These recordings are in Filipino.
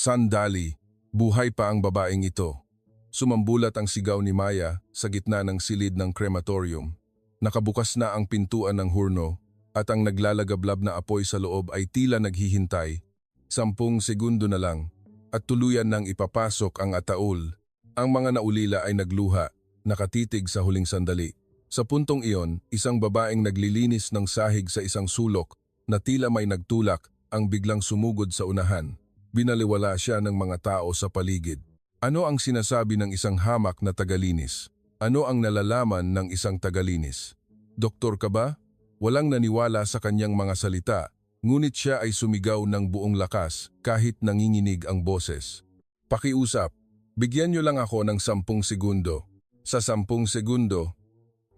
Sandali, buhay pa ang babaeng ito. Sumambulat ang sigaw ni Maya sa gitna ng silid ng crematorium. Nakabukas na ang pintuan ng hurno at ang naglalagablab na apoy sa loob ay tila naghihintay. 10 segundo na lang at tuluyan nang ipapasok ang ataul. Ang mga naulila ay nagluha, nakatitig sa huling sandali. Sa puntong iyon, isang babaeng naglilinis ng sahig sa isang sulok na tila may nagtulak ang biglang sumugod sa unahan. Binaliwala siya ng mga tao sa paligid. Ano ang sinasabi ng isang hamak na tagalinis? Ano ang nalalaman ng isang tagalinis? Doktor ka ba? Walang naniwala sa kanyang mga salita, ngunit siya ay sumigaw ng buong lakas kahit nanginginig ang boses. Pakiusap, bigyan niyo lang ako ng 10 segundo. Sa 10 segundo,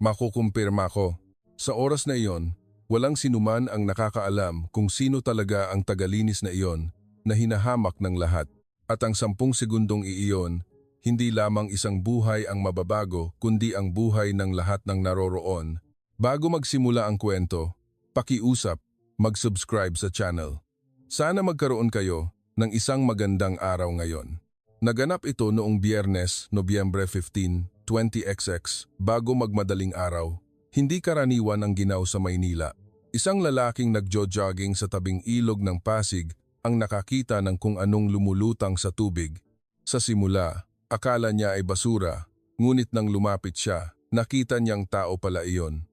makukumpirma ko. Sa oras na iyon, walang sinuman ang nakakaalam kung sino talaga ang tagalinis na iyon na hinahamak ng lahat. At ang 10 segundong iiyon, hindi lamang isang buhay ang mababago kundi ang buhay ng lahat ng naroroon. Bago magsimula ang kwento, pakiusap, mag-subscribe sa channel. Sana magkaroon kayo ng isang magandang araw ngayon. Naganap ito noong Biyernes, Nobyembre 15, 20XX, bago magmadaling araw. Hindi karaniwan ang ginaw sa Maynila. Isang lalaking nagjo-jogging sa tabing ilog ng Pasig ang nakakita ng kung anong lumulutang sa tubig. Sa simula, akala niya ay basura, ngunit nang lumapit siya, nakita niyang tao pala iyon.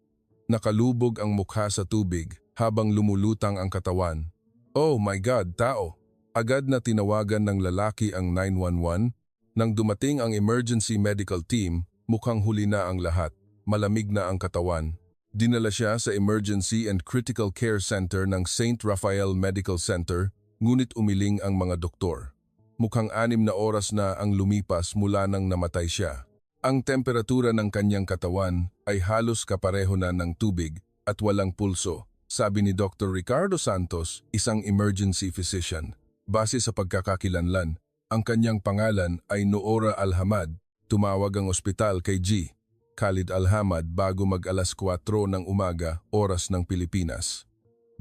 Nakalubog ang mukha sa tubig habang lumulutang ang katawan. Oh my God, tao! Agad na tinawagan ng lalaki ang 911. Nang dumating ang emergency medical team, mukhang huli na ang lahat. Malamig na ang katawan. Dinala siya sa Emergency and Critical Care Center ng St. Raphael Medical Center, ngunit umiling ang mga doktor. Mukhang 6 na oras na ang lumipas mula nang namatay siya. Ang temperatura ng kanyang katawan ay halos kapareho na ng tubig at walang pulso, sabi ni Dr. Ricardo Santos, isang emergency physician. Base sa pagkakakilanlan, ang kanyang pangalan ay Noora Alhamad. Tumawag ang ospital kay G. Khalid Alhamad bago mag-alas 4 ng umaga, oras ng Pilipinas.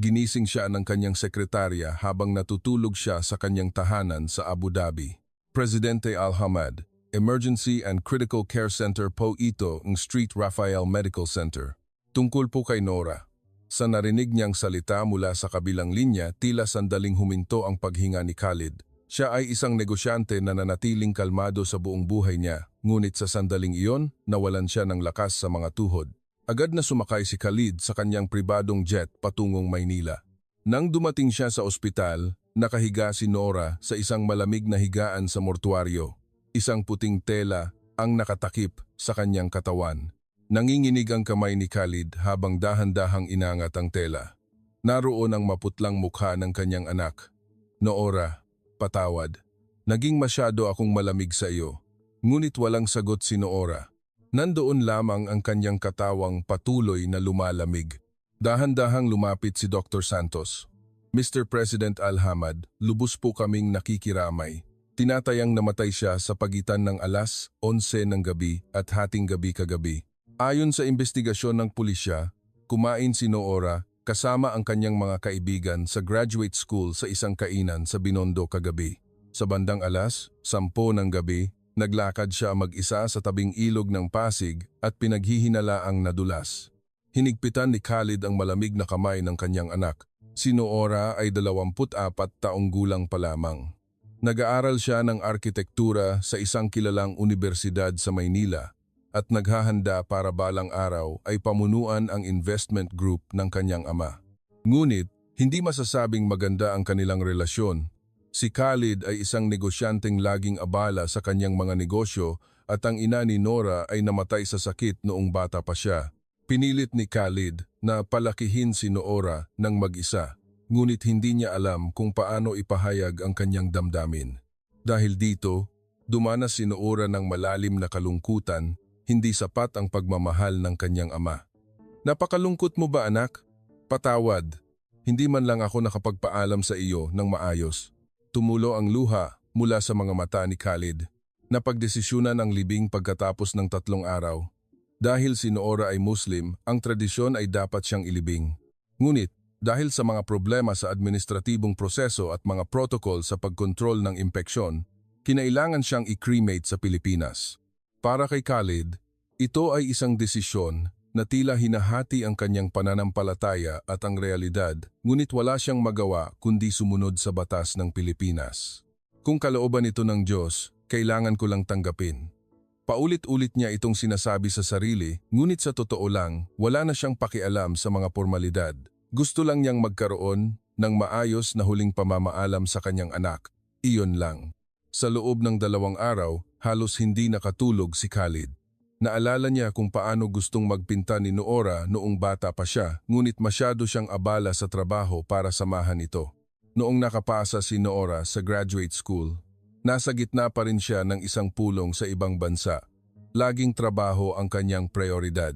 Ginising siya ng kanyang sekretarya habang natutulog siya sa kanyang tahanan sa Abu Dhabi. Presidente Alhamad, Emergency and Critical Care Center po ito ng St. Raphael Medical Center. Tungkol po kay Nora. Sa narinig niyang salita mula sa kabilang linya, tila sandaling huminto ang paghinga ni Khalid. Siya ay isang negosyante na nanatiling kalmado sa buong buhay niya, ngunit sa sandaling iyon, nawalan siya ng lakas sa mga tuhod. Agad na sumakay si Khalid sa kanyang pribadong jet patungong Maynila. Nang dumating siya sa ospital, nakahiga si Nora sa isang malamig na higaan sa mortuaryo. Isang puting tela ang nakatakip sa kanyang katawan. Nanginginig ang kamay ni Khalid habang dahan-dahang inangat ang tela. Naroon ang maputlang mukha ng kanyang anak. Noora, patawad. Naging masyado akong malamig sa iyo. Ngunit walang sagot si Noora. Nandoon lamang ang kanyang katawang patuloy na lumalamig. Dahan-dahang lumapit si Dr. Santos. Mr. President Alhamad, lubos po kaming nakikiramay. Tinatayang namatay siya sa pagitan ng alas 11 ng gabi at hating gabi kagabi. Ayon sa investigasyon ng pulisya, kumain si Noora kasama ang kanyang mga kaibigan sa graduate school sa isang kainan sa Binondo kagabi. Sa bandang alas 10 ng gabi, naglakad siya mag-isa sa tabing ilog ng Pasig at pinaghihinalaang nadulas. Hinigpitan ni Khalid ang malamig na kamay ng kanyang anak. Si Noora ay 24 taong gulang pa lamang. Nag-aaral siya ng arkitektura sa isang kilalang universidad sa Maynila at naghahanda para balang araw ay pamunuan ang investment group ng kanyang ama. Ngunit, hindi masasabing maganda ang kanilang relasyon. Si Khalid ay isang negosyanteng laging abala sa kanyang mga negosyo at ang ina ni Nora ay namatay sa sakit noong bata pa siya. Pinilit ni Khalid na palakihin si Noora ng mag-isa, ngunit hindi niya alam kung paano ipahayag ang kanyang damdamin. Dahil dito, dumanas si Noora ng malalim na kalungkutan, hindi sapat ang pagmamahal ng kanyang ama. Napakalungkot mo ba anak? Patawad, hindi man lang ako nakapagpaalam sa iyo ng maayos. Tumulo ang luha mula sa mga mata ni Khalid. Napagdesisyunan ang libing pagkatapos ng 3 araw. Dahil si Noora ay Muslim, ang tradisyon ay dapat siyang ilibing. Ngunit, Dahil sa mga problema sa administratibong proseso at mga protocol sa pagkontrol ng impeksyon, kinailangan siyang i-cremate sa Pilipinas. Para kay Khalid, ito ay isang desisyon na tila hinahati ang kanyang pananampalataya at ang realidad, ngunit wala siyang magawa kundi sumunod sa batas ng Pilipinas. Kung kalooban ito ng Diyos, kailangan ko lang tanggapin. Paulit-ulit niya itong sinasabi sa sarili, ngunit sa totoo lang, wala na siyang pakialam sa mga formalidad. Gusto lang niyang magkaroon ng maayos na huling pamamaalam sa kanyang anak. Iyon lang. Sa loob ng 2 araw, halos hindi nakatulog si Khalid. Naalala niya kung paano gustong magpinta ni Noora noong bata pa siya, ngunit masyado siyang abala sa trabaho para samahan ito. Noong nakapasa si Noora sa graduate school, nasa gitna pa rin siya ng isang pulong sa ibang bansa. Laging trabaho ang kanyang prioridad.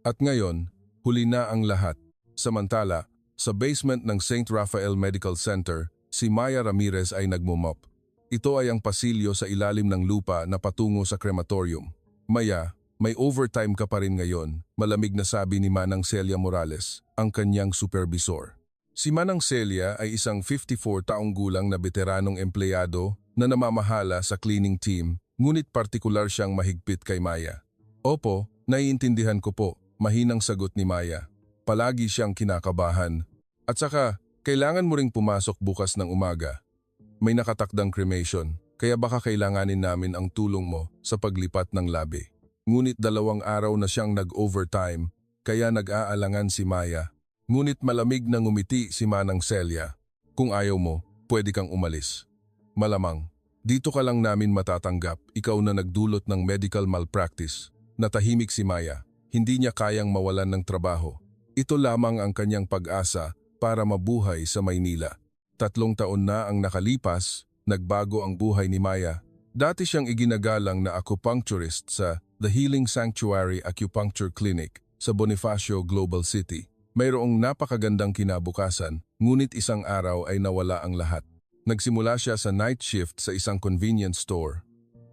At ngayon, huli na ang lahat. Samantala, sa basement ng St. Raphael Medical Center, si Maya Ramirez ay nagmumop. Ito ay ang pasilyo sa ilalim ng lupa na patungo sa crematorium. Maya, may overtime ka pa rin ngayon, malamig na sabi ni Manang Celia Morales, ang kanyang supervisor. Si Manang Celia ay isang 54 taong gulang na veteranong empleyado na namamahala sa cleaning team, ngunit partikular siyang mahigpit kay Maya. Opo, naiintindihan ko po, mahinang sagot ni Maya. Palagi siyang kinakabahan. At saka, kailangan mo ring pumasok bukas ng umaga. May nakatakdang cremation, kaya baka kailanganin namin ang tulong mo sa paglipat ng labi. Ngunit 2 araw na siyang nag-overtime, kaya nag-aalangan si Maya. Ngunit malamig na ngumiti si Manang Celia. Kung ayaw mo, pwede kang umalis. Malamang, dito ka lang namin matatanggap, ikaw na nagdulot ng medical malpractice. Natahimik si Maya, hindi niya kayang mawalan ng trabaho. Ito lamang ang kanyang pag-asa para mabuhay sa Maynila. 3 taon na ang nakalipas, nagbago ang buhay ni Maya. Dati siyang iginagalang na acupuncturist sa The Healing Sanctuary Acupuncture Clinic sa Bonifacio, Global City. Mayroong napakagandang kinabukasan, ngunit isang araw ay nawala ang lahat. Nagsimula siya sa night shift sa isang convenience store.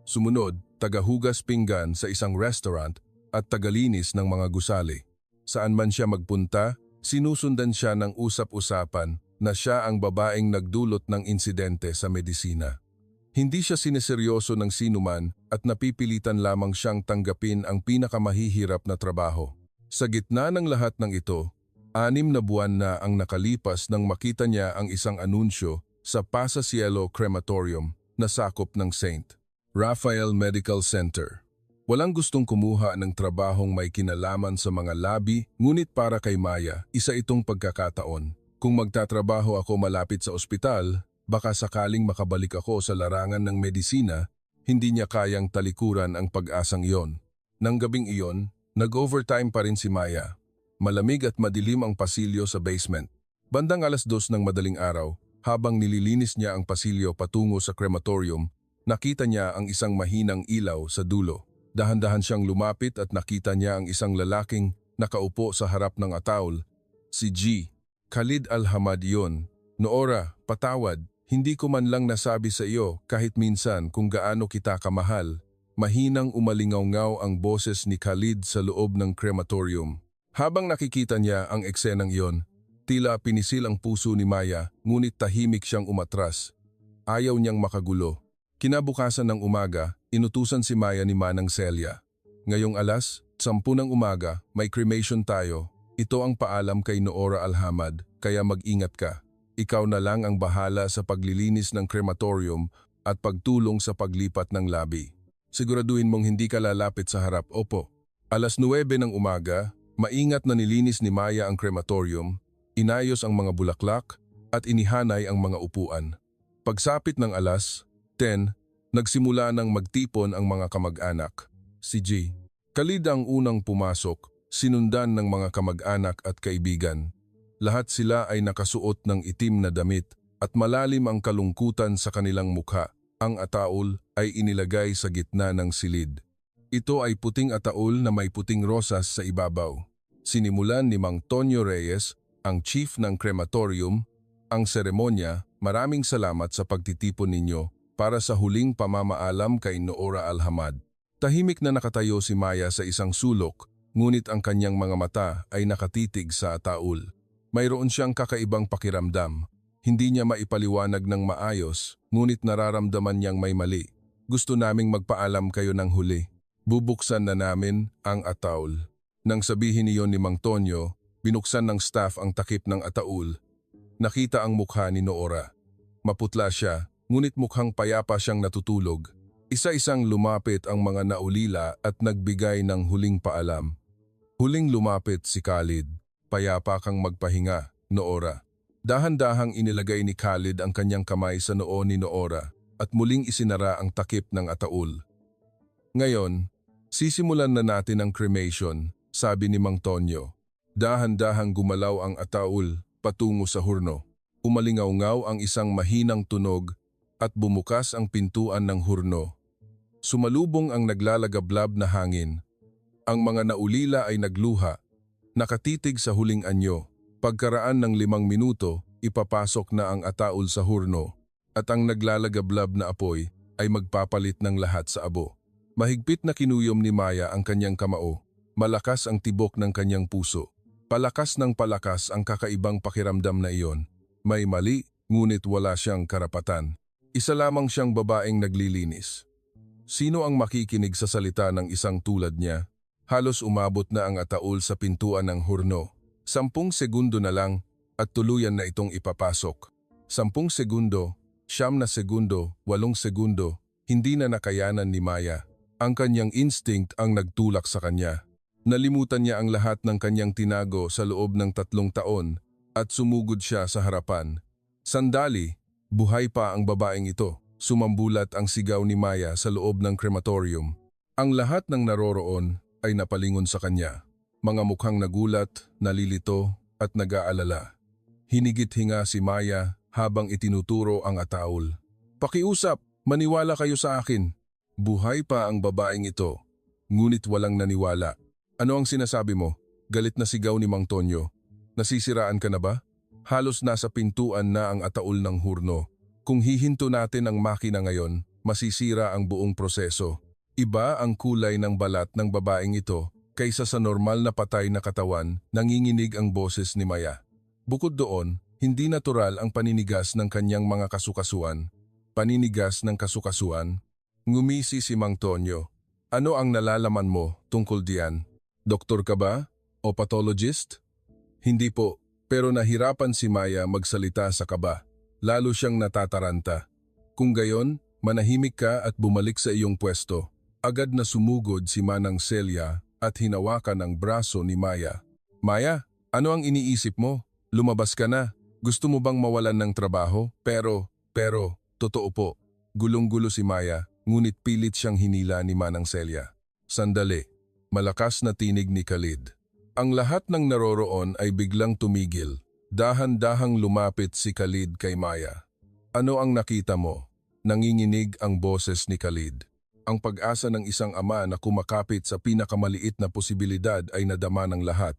Sumunod, tagahugas pinggan sa isang restaurant at tagalinis ng mga gusali. Saan man siya magpunta, sinusundan siya ng usap-usapan na siya ang babaeng nagdulot ng insidente sa medisina. Hindi siya sineseryoso ng sinuman at napipilitan lamang siyang tanggapin ang pinakamahihirap na trabaho. Sa gitna ng lahat ng ito, 6 na buwan na ang nakalipas nang makita niya ang isang anunsyo sa Pasa Cielo Crematorium na sakop ng St. Raphael Medical Center. Walang gustong kumuha ng trabahong may kinalaman sa mga labi, ngunit para kay Maya, isa itong pagkakataon. Kung magtatrabaho ako malapit sa ospital, baka sakaling makabalik ako sa larangan ng medisina, hindi niya kayang talikuran ang pag-asang iyon. Nang gabing iyon, nag-overtime pa rin si Maya. Malamig at madilim ang pasilyo sa basement. Bandang 2:00 ng madaling araw, habang nililinis niya ang pasilyo patungo sa crematorium, nakita niya ang isang mahinang ilaw sa dulo. Dahan-dahan siyang lumapit at nakita niya ang isang lalaking nakaupo sa harap ng ataol. Si G. Khalid Alhamad yun. Noora, patawad. Hindi ko man lang nasabi sa iyo kahit minsan kung gaano kita kamahal. Mahinang umalingaw-ngaw ang boses ni Khalid sa loob ng crematorium. Habang nakikita niya ang eksenang iyon, tila pinisil ang puso ni Maya, ngunit tahimik siyang umatras. Ayaw niyang makagulo. Kinabukasan ng umaga, inutusan si Maya ni Manang Celia. Ngayong 10:00 ng umaga, may cremation tayo. Ito ang paalam kay Noora Alhamad, kaya mag-ingat ka. Ikaw na lang ang bahala sa paglilinis ng crematorium at pagtulong sa paglipat ng labi. Siguraduhin mong hindi ka lalapit sa harap, opo. 9:00 ng umaga, maingat na nilinis ni Maya ang crematorium, inayos ang mga bulaklak at inihanay ang mga upuan. Pagsapit ng 10:00, nagsimula ng magtipon ang mga kamag-anak. Si G. Khalid ang unang pumasok, sinundan ng mga kamag-anak at kaibigan. Lahat sila ay nakasuot ng itim na damit at malalim ang kalungkutan sa kanilang mukha. Ang ataol ay inilagay sa gitna ng silid. Ito ay puting ataol na may puting rosas sa ibabaw. Sinimulan ni Mang Tonyo Reyes, ang chief ng crematorium, ang seremonya. Maraming salamat sa pagtitipon ninyo para sa huling pamamaalam kay Noora Alhamad. Tahimik na nakatayo si Maya sa isang sulok, ngunit ang kanyang mga mata ay nakatitig sa ataol. Mayroon siyang kakaibang pakiramdam. Hindi niya maipaliwanag ng maayos, ngunit nararamdaman niyang may mali. Gusto naming magpaalam kayo ng huli. Bubuksan na namin ang ataul. Nang sabihin niyon ni Mang Tonyo, binuksan ng staff ang takip ng ataul. Nakita ang mukha ni Noora. Maputla siya, ngunit mukhang payapa siyang natutulog. Isa-isang lumapit ang mga naulila at nagbigay ng huling paalam. Huling lumapit si Khalid. Payapa kang magpahinga, Noora. Dahan-dahang inilagay ni Khalid ang kanyang kamay sa noo ni Noora at muling isinara ang takip ng ataul. Ngayon, sisimulan na natin ang cremation, sabi ni Mang Tonyo. Dahan-dahang gumalaw ang ataul patungo sa hurno. Umalingaw-ngaw ang isang mahinang tunog at bumukas ang pintuan ng hurno. Sumalubong ang naglalagablab na hangin. Ang mga naulila ay nagluha, nakatitig sa huling anyo. Pagkaraan ng 5 minuto, ipapasok na ang ataul sa hurno at ang naglalagablab na apoy ay magpapalit ng lahat sa abo. Mahigpit na kinuyom ni Maya ang kanyang kamao. Malakas ang tibok ng kanyang puso. Palakas ng palakas ang kakaibang pakiramdam na iyon. May mali, ngunit wala siyang karapatan. Isa lamang siyang babaeng naglilinis. Sino ang makikinig sa salita ng isang tulad niya? Halos umabot na ang ataul sa pintuan ng hurno. 10 segundo na lang at tuluyan na itong ipapasok. 10 segundo, 9 na segundo, 8 segundo, hindi na nakayanan ni Maya. Ang kanyang instinct ang nagtulak sa kanya. Nalimutan niya ang lahat ng kanyang tinago sa loob ng 3 taon at sumugod siya sa harapan. Sandali, buhay pa ang babaeng ito. Sumambulat ang sigaw ni Maya sa loob ng crematorium. Ang lahat ng naroroon ay napalingon sa kanya. Mga mukhang nagulat, nalilito at nag-aalala. Hinigit-hinga si Maya habang itinuturo ang ataul. Pakiusap, maniwala kayo sa akin. Buhay pa ang babaeng ito, ngunit walang naniwala. Ano ang sinasabi mo? Galit na sigaw ni Mang Tonyo. Nasisiraan ka na ba? Halos nasa pintuan na ang ataul ng hurno. Kung hihinto natin ang makina ngayon, masisira ang buong proseso. Iba ang kulay ng balat ng babaeng ito kaysa sa normal na patay na katawan, nanginginig ang boses ni Maya. Bukod doon, hindi natural ang paninigas ng kanyang mga kasukasuan. Paninigas ng kasukasuan? Ngumisi si Mang Tonyo. Ano ang nalalaman mo tungkol diyan? Doktor ka ba? O pathologist? Hindi po, pero nahirapan si Maya magsalita sa kaba. Lalo siyang natataranta. Kung gayon, manahimik ka at bumalik sa iyong pwesto. Agad na sumugod si Manang Celia at hinawakan ang braso ni Maya. Maya, ano ang iniisip mo? Lumabas ka na. Gusto mo bang mawalan ng trabaho? Pero, totoo po. Gulong-gulo si Maya, ngunit pilit siyang hinila ni Manang Celia. Sandali, malakas na tinig ni Khalid. Ang lahat ng naroroon ay biglang tumigil. Dahan-dahang lumapit si Khalid kay Maya. Ano ang nakita mo? Nanginginig ang boses ni Khalid. Ang pag-asa ng isang ama na kumakapit sa pinakamaliit na posibilidad ay nadama ng lahat.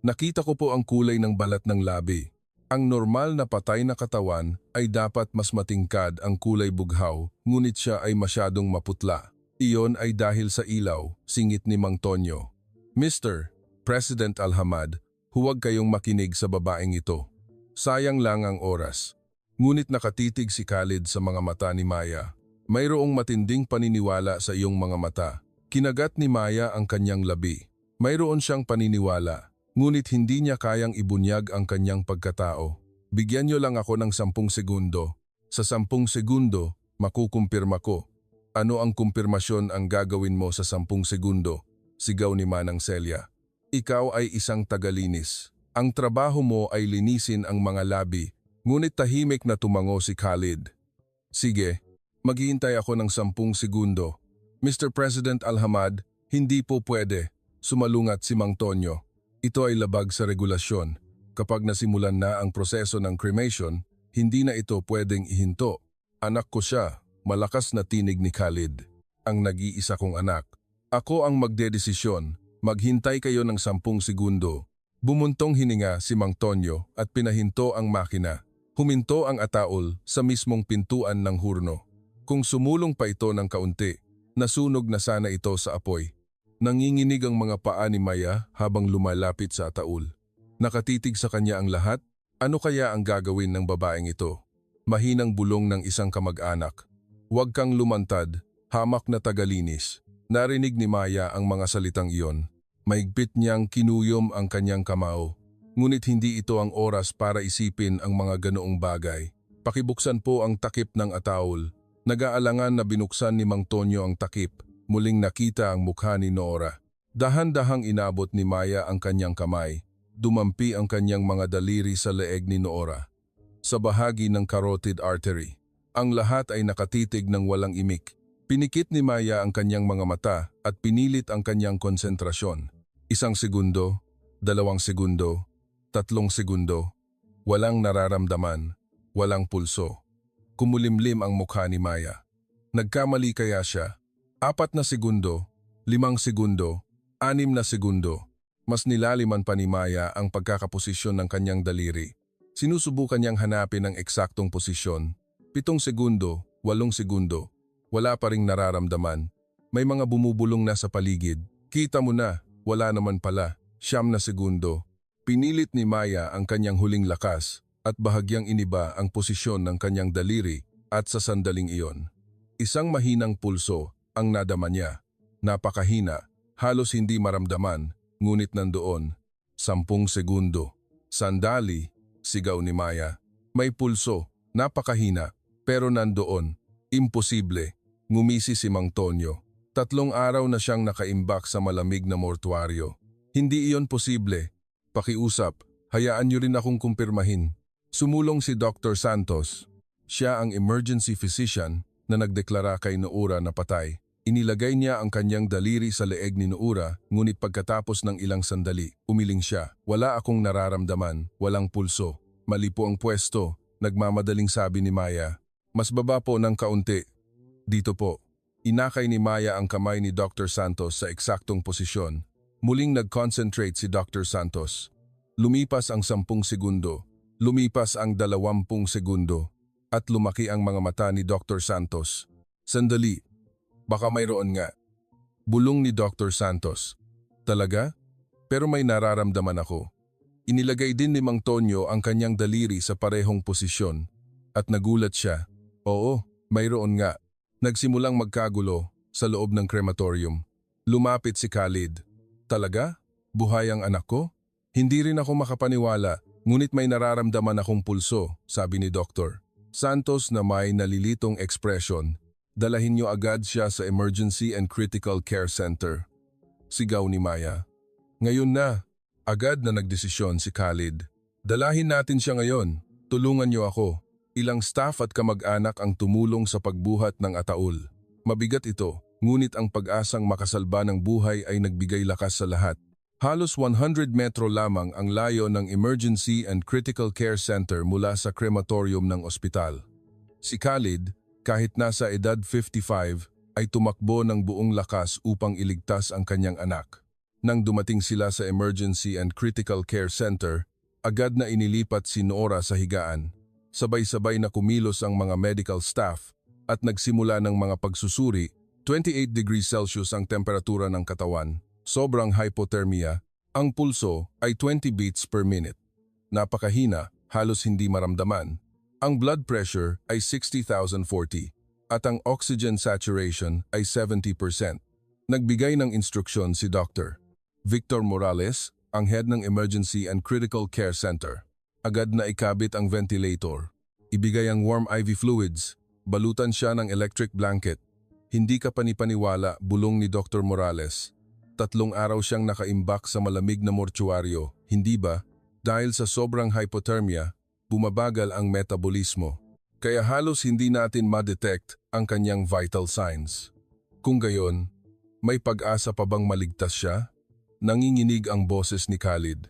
Nakita ko po ang kulay ng balat ng labi. Ang normal na patay na katawan ay dapat mas matingkad ang kulay bughaw, ngunit siya ay masyadong maputla. Iyon ay dahil sa ilaw, singit ni Mang Tonyo. Mr. President Alhamad, huwag kayong makinig sa babaeng ito. Sayang lang ang oras. Ngunit nakatitig si Khalid sa mga mata ni Maya. Mayroong matinding paniniwala sa iyong mga mata. Kinagat ni Maya ang kanyang labi. Mayroon siyang paniniwala, ngunit hindi niya kayang ibunyag ang kanyang pagkatao. Bigyan niyo lang ako ng 10 segundo. Sa 10 segundo, makukumpirma ko. Ano ang kumpirmasyon ang gagawin mo sa 10 segundo? Sigaw ni Manang Celia. Ikaw ay isang tagalinis. Ang trabaho mo ay linisin ang mga labi, ngunit tahimik na tumango si Khalid. Sige. Maghihintay ako ng 10 segundo. Mr. President Alhamad, hindi po pwede. Sumalungat si Mang Tonyo. Ito ay labag sa regulasyon. Kapag nasimulan na ang proseso ng cremation, hindi na ito pwedeng ihinto. Anak ko siya, malakas na tinig ni Khalid. Ang nag-iisa kong anak. Ako ang magdedesisyon. Maghintay kayo ng 10 segundo. Bumuntong hininga si Mang Tonyo at pinahinto ang makina. Huminto ang ataol sa mismong pintuan ng hurno. Kung sumulong pa ito ng kaunti, nasunog na sana ito sa apoy. Nanginginig ang mga paa ni Maya habang lumalapit sa ataul. Nakatitig sa kanya ang lahat. Ano kaya ang gagawin ng babaeng ito? Mahinang bulong ng isang kamag-anak. Huwag kang lumantad, hamak na tagalinis. Narinig ni Maya ang mga salitang iyon. Maigpit niyang kinuyom ang kanyang kamao. Ngunit hindi ito ang oras para isipin ang mga ganoong bagay. Pakibuksan po ang takip ng ataol. Nag-aalangan na binuksan ni Mang Tonyo ang takip. Muling nakita ang mukha ni Nora. Dahan-dahang inabot ni Maya ang kanyang kamay. Dumampi ang kanyang mga daliri sa leeg ni Nora. Sa bahagi ng carotid artery. Ang lahat ay nakatitig ng walang imik. Pinikit ni Maya ang kanyang mga mata at pinilit ang kanyang konsentrasyon. 1 segundo, 2 segundo, 3 segundo. Walang nararamdaman, walang pulso. Kumulimlim ang mukha ni Maya. Nagkamali kaya siya? 4 na segundo, 5 segundo, 6 na segundo. Mas nilaliman pa ni Maya ang pagkakaposisyon ng kanyang daliri. Sinusubukan niyang hanapin ang eksaktong posisyon. 7 segundo, 8 segundo. Wala pa ring nararamdaman. May mga bumubulong na sa paligid. Kita mo na, wala naman pala. 9 na segundo. Pinilit ni Maya ang kanyang huling lakas at bahagyang iniba ang posisyon ng kanyang daliri at sa sandaling iyon. Isang mahinang pulso ang nadama niya. Napakahina, halos hindi maramdaman, ngunit nandoon. 10 segundo. Sandali, sigaw ni Maya. May pulso, napakahina, pero nandoon. Imposible. Ngumisi si Mang Tonyo. 3 araw na siyang nakaimbak sa malamig na mortuaryo. Hindi iyon posible. Pakiusap, hayaan niyo rin akong kumpirmahin. Sumulong si Dr. Santos. Siya ang emergency physician na nagdeklara kay Noura na patay. Inilagay niya ang kanyang daliri sa leeg ni Noura, ngunit pagkatapos ng ilang sandali, umiling siya. Wala akong nararamdaman, walang pulso. Mali po ang pwesto, nagmamadaling sabi ni Maya. Mas baba po ng kaunti. Dito po. Inakay ni Maya ang kamay ni Dr. Santos sa eksaktong posisyon. Muling nag-concentrate si Dr. Santos. Lumipas ang 10 segundo. Lumipas ang 20 segundo. At lumaki ang mga mata ni Dr. Santos. Sandali. Baka mayroon nga. Bulong ni Dr. Santos. Talaga? Pero may nararamdaman ako. Inilagay din ni Mang Tonyo ang kanyang daliri sa parehong posisyon. At nagulat siya. Oo, mayroon nga. Nagsimulang magkagulo sa loob ng crematorium. Lumapit si Khalid. Talaga? Buhay ang anak ko? Hindi rin ako makapaniwala, ngunit may nararamdaman akong pulso, sabi ni Dr. Santos na may nalilitong ekspresyon. Dalahin niyo agad siya sa Emergency and Critical Care Center. Sigaw ni Maya. Ngayon na. Agad na nagdesisyon si Khalid. Dalahin natin siya ngayon. Tulungan niyo ako. Ilang staff at kamag-anak ang tumulong sa pagbuhat ng ataol. Mabigat ito, ngunit ang pag-asang makasalba ng buhay ay nagbigay lakas sa lahat. Halos 100 metro lamang ang layo ng Emergency and Critical Care Center mula sa crematorium ng ospital. Si Khalid, kahit nasa edad 55, ay tumakbo ng buong lakas upang iligtas ang kanyang anak. Nang dumating sila sa Emergency and Critical Care Center, agad na inilipat si Nora sa higaan. Sabay-sabay na kumilos ang mga medical staff at nagsimula ng mga pagsusuri. 28 degrees Celsius ang temperatura ng katawan, sobrang hypothermia, ang pulso ay 20 beats per minute. Napakahina, halos hindi maramdaman. Ang blood pressure ay 60,040 at ang oxygen saturation ay 70%. Nagbigay ng instruksyon si Dr. Victor Morales, ang head ng Emergency and Critical Care Center. Agad na ikabit ang ventilator. Ibigay ang warm IV fluids. Balutan siya ng electric blanket. Hindi ka panipaniwala, bulong ni Dr. Morales. 3 araw siyang nakaimbak sa malamig na mortuaryo. Hindi ba? Dahil sa sobrang hypothermia, bumabagal ang metabolismo. Kaya halos hindi natin ma-detect ang kanyang vital signs. Kung gayon, may pag-asa pa bang maligtas siya? Nanginginig ang boses ni Khalid.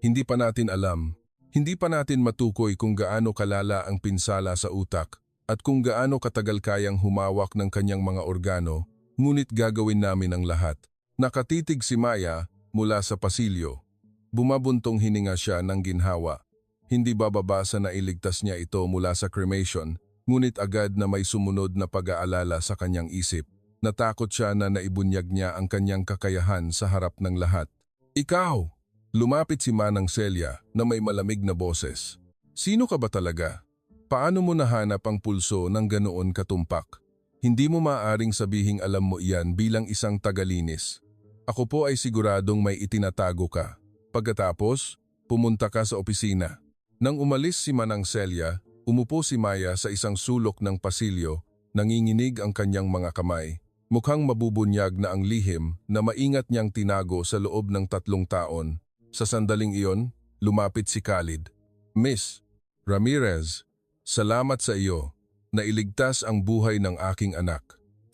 Hindi pa natin alam. Hindi pa natin matukoy kung gaano kalala ang pinsala sa utak at kung gaano katagal kayang humawak ng kanyang mga organo, ngunit gagawin namin ang lahat. Nakatitig si Maya mula sa pasilyo. Bumabuntong hininga siya ng ginhawa. Hindi bababa sa nailigtas niya ito mula sa cremation, ngunit agad na may sumunod na pag-aalala sa kanyang isip. Natakot siya na naibunyag niya ang kanyang kakayahan sa harap ng lahat. Ikaw! Lumapit si Manang Celia na may malamig na boses. Sino ka ba talaga? Paano mo nahanap ang pulso ng ganoon katumpak? Hindi mo maaaring sabihing alam mo iyan bilang isang tagalinis. Ako po ay siguradong may itinatago ka. Pagkatapos, pumunta ka sa opisina. Nang umalis si Manang Celia, umupo si Maya sa isang sulok ng pasilyo, nanginginig ang kanyang mga kamay. Mukhang mabubunyag na ang lihim na maingat niyang tinago sa loob ng 3 taon. Sa sandaling iyon, lumapit si Khalid. Miss Ramirez, salamat sa iyo. Nailigtas ang buhay ng aking anak.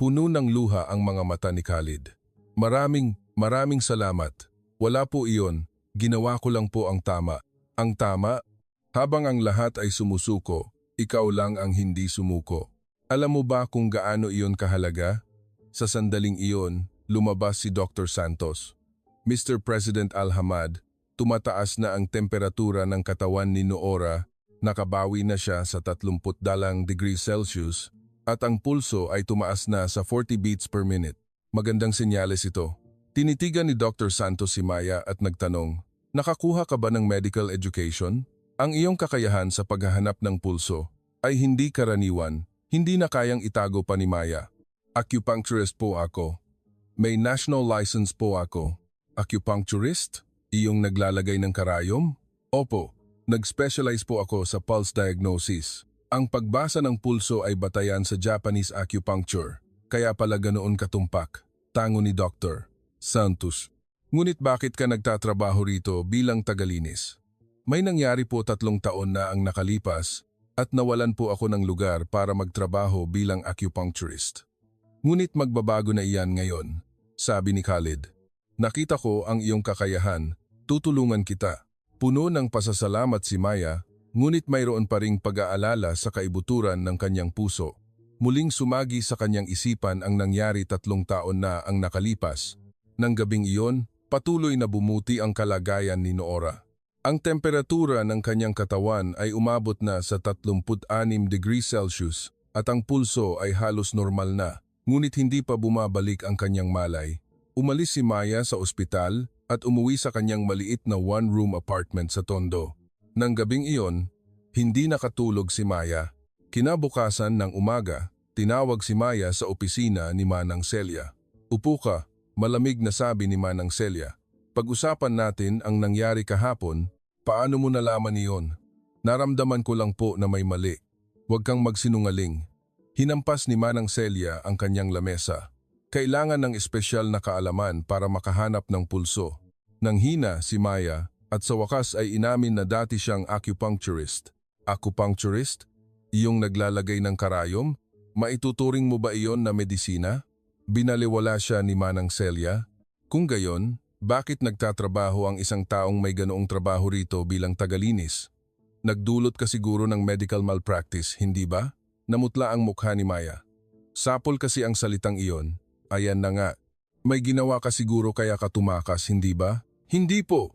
Puno ng luha ang mga mata ni Khalid. Maraming salamat. Wala po iyon. Ginawa ko lang po ang tama. Ang tama? Habang ang lahat ay sumusuko, ikaw lang ang hindi sumuko. Alam mo ba kung gaano iyon kahalaga? Sa sandaling iyon, lumabas si Dr. Santos. Mr. President Alhamad, tumataas na ang temperatura ng katawan ni Noora, nakabawi na siya sa 32 degrees Celsius at ang pulso ay tumaas na sa 40 beats per minute. Magandang senyales ito. Tinitigan ni Dr. Santos si Maya at nagtanong, nakakuha ka ba ng medical education? Ang iyong kakayahan sa paghahanap ng pulso ay hindi karaniwan, hindi na kayang itago pa ni Maya. Acupuncturist po ako. May national license po ako. Acupuncturist? Iyong naglalagay ng karayom? Opo, nag-specialize po ako sa pulse diagnosis. Ang pagbasa ng pulso ay batayan sa Japanese acupuncture, kaya pala ganoon katumpak, tango ni Dr. Santos. Ngunit bakit ka nagtatrabaho rito bilang tagalinis? May nangyari po 3 taon na ang nakalipas at nawalan po ako ng lugar para magtrabaho bilang acupuncturist. Ngunit magbabago na iyan ngayon, sabi ni Khalid. Nakita ko ang iyong kakayahan, tutulungan kita. Puno ng pasasalamat si Maya, ngunit mayroon pa ring pag-aalala sa kaibuturan ng kanyang puso. Muling sumagi sa kanyang isipan ang nangyari 3 taon na ang nakalipas. Nang gabing iyon, patuloy na bumuti ang kalagayan ni Noora. Ang temperatura ng kanyang katawan ay umabot na sa 36 degrees Celsius at ang pulso ay halos normal na. Ngunit hindi pa bumabalik ang kanyang malay. Umalis si Maya sa ospital at umuwi sa kanyang maliit na 1-room apartment sa Tondo. Nang gabing iyon, hindi nakatulog si Maya. Kinabukasan ng umaga, tinawag si Maya sa opisina ni Manang Celia. Upo ka, malamig na sabi ni Manang Celia. Pag-usapan natin ang nangyari kahapon, paano mo nalaman iyon? Naramdaman ko lang po na may mali. Huwag kang magsinungaling. Hinampas ni Manang Celia ang kanyang lamesa. Kailangan ng espesyal na kaalaman para makahanap ng pulso. Nanghina si Maya at sa wakas ay inamin na dati siyang acupuncturist. Acupuncturist? Iyong naglalagay ng karayom? Maituturing mo ba iyon na medisina? Binaliwala siya ni Manang Celia. Kung gayon, bakit nagtatrabaho ang isang taong may ganoong trabaho rito bilang tagalinis? Nagdulot ka siguro ng medical malpractice, hindi ba? Namutla ang mukha ni Maya. Sapol kasi ang salitang iyon. Ayan na nga. May ginawa ka siguro kaya ka tumakas, hindi ba? Hindi po.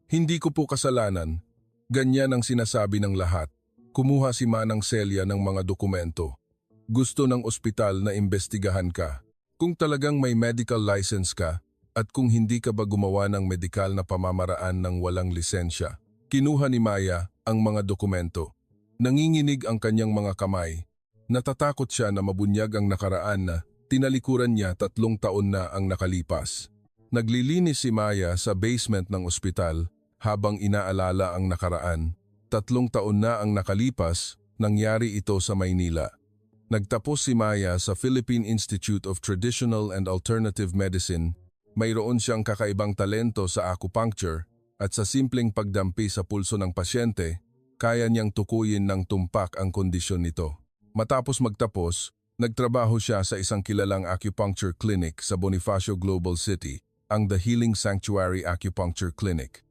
Hindi ko po kasalanan. Ganyan ang sinasabi ng lahat. Kumuha si Manang Celia ng mga dokumento. Gusto ng ospital na imbestigahan ka. Kung talagang may medical license ka at kung hindi ka ba gumawa ng medikal na pamamaraan ng walang lisensya. Kinuha ni Maya ang mga dokumento. Nanginginig ang kanyang mga kamay. Natatakot siya na mabunyag ang nakaraan na tinalikuran niya 3 taon na ang nakalipas. Naglilinis si Maya sa basement ng ospital habang inaalala ang nakaraan. 3 taon na ang nakalipas, nangyari ito sa Maynila. Nagtapos si Maya sa Philippine Institute of Traditional and Alternative Medicine. Mayroon siyang kakaibang talento sa acupuncture at sa simpleng pagdampi sa pulso ng pasyente, kaya niyang tukuyin ng tumpak ang kondisyon nito. Matapos magtapos, nagtrabaho siya sa isang kilalang acupuncture clinic sa Bonifacio Global City, ang The Healing Sanctuary Acupuncture Clinic.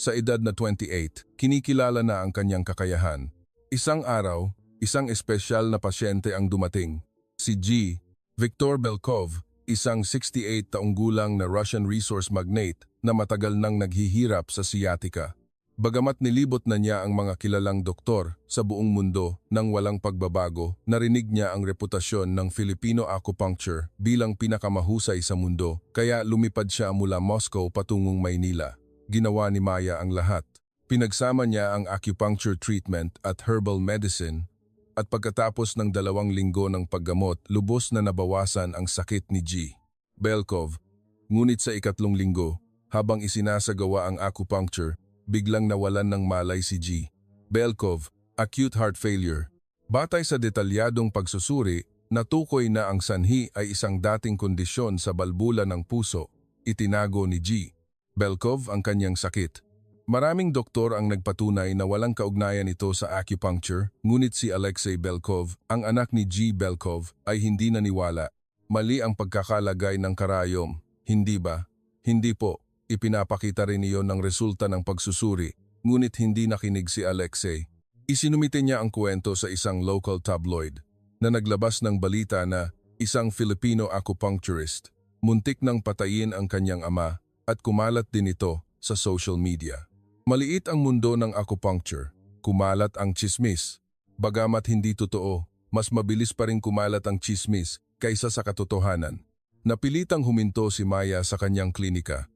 Sa edad na 28, kinikilala na ang kanyang kakayahan. Isang araw, isang espesyal na pasyente ang dumating. Si G. Viktor Belkov, isang 68 taong gulang na Russian resource magnate na matagal nang naghihirap sa sciatica. Bagamat nilibot na niya ang mga kilalang doktor sa buong mundo nang walang pagbabago, narinig niya ang reputasyon ng Filipino acupuncture bilang pinakamahusay sa mundo, kaya lumipad siya mula Moscow patungong Maynila. Ginawa ni Maya ang lahat. Pinagsama niya ang acupuncture treatment at herbal medicine at pagkatapos ng 2 linggo ng paggamot, lubos na nabawasan ang sakit ni G. Belkov. Ngunit sa 3 linggo, habang isinasagawa ang acupuncture, biglang nawalan ng malay si G. Belkov, acute heart failure. Batay sa detalyadong pagsusuri, natukoy na ang sanhi ay isang dating kondisyon sa balbula ng puso. Itinago ni G. Belkov ang kanyang sakit. Maraming doktor ang nagpatunay na walang kaugnayan ito sa acupuncture, ngunit si Alexei Belkov, ang anak ni G. Belkov, ay hindi naniwala. Mali ang pagkakalagay ng karayom, hindi ba? Hindi po. Ipinapakita rin iyon ng resulta ng pagsusuri, ngunit hindi nakinig si Alexei. Isinumite niya ang kwento sa isang local tabloid na naglabas ng balita na isang Filipino acupuncturist muntik nang patayin ang kanyang ama at kumalat din ito sa social media. Maliit ang mundo ng acupuncture, kumalat ang tsismis. Bagamat hindi totoo, mas mabilis pa rin kumalat ang tsismis kaysa sa katotohanan. Napilitang huminto si Maya sa kanyang klinika.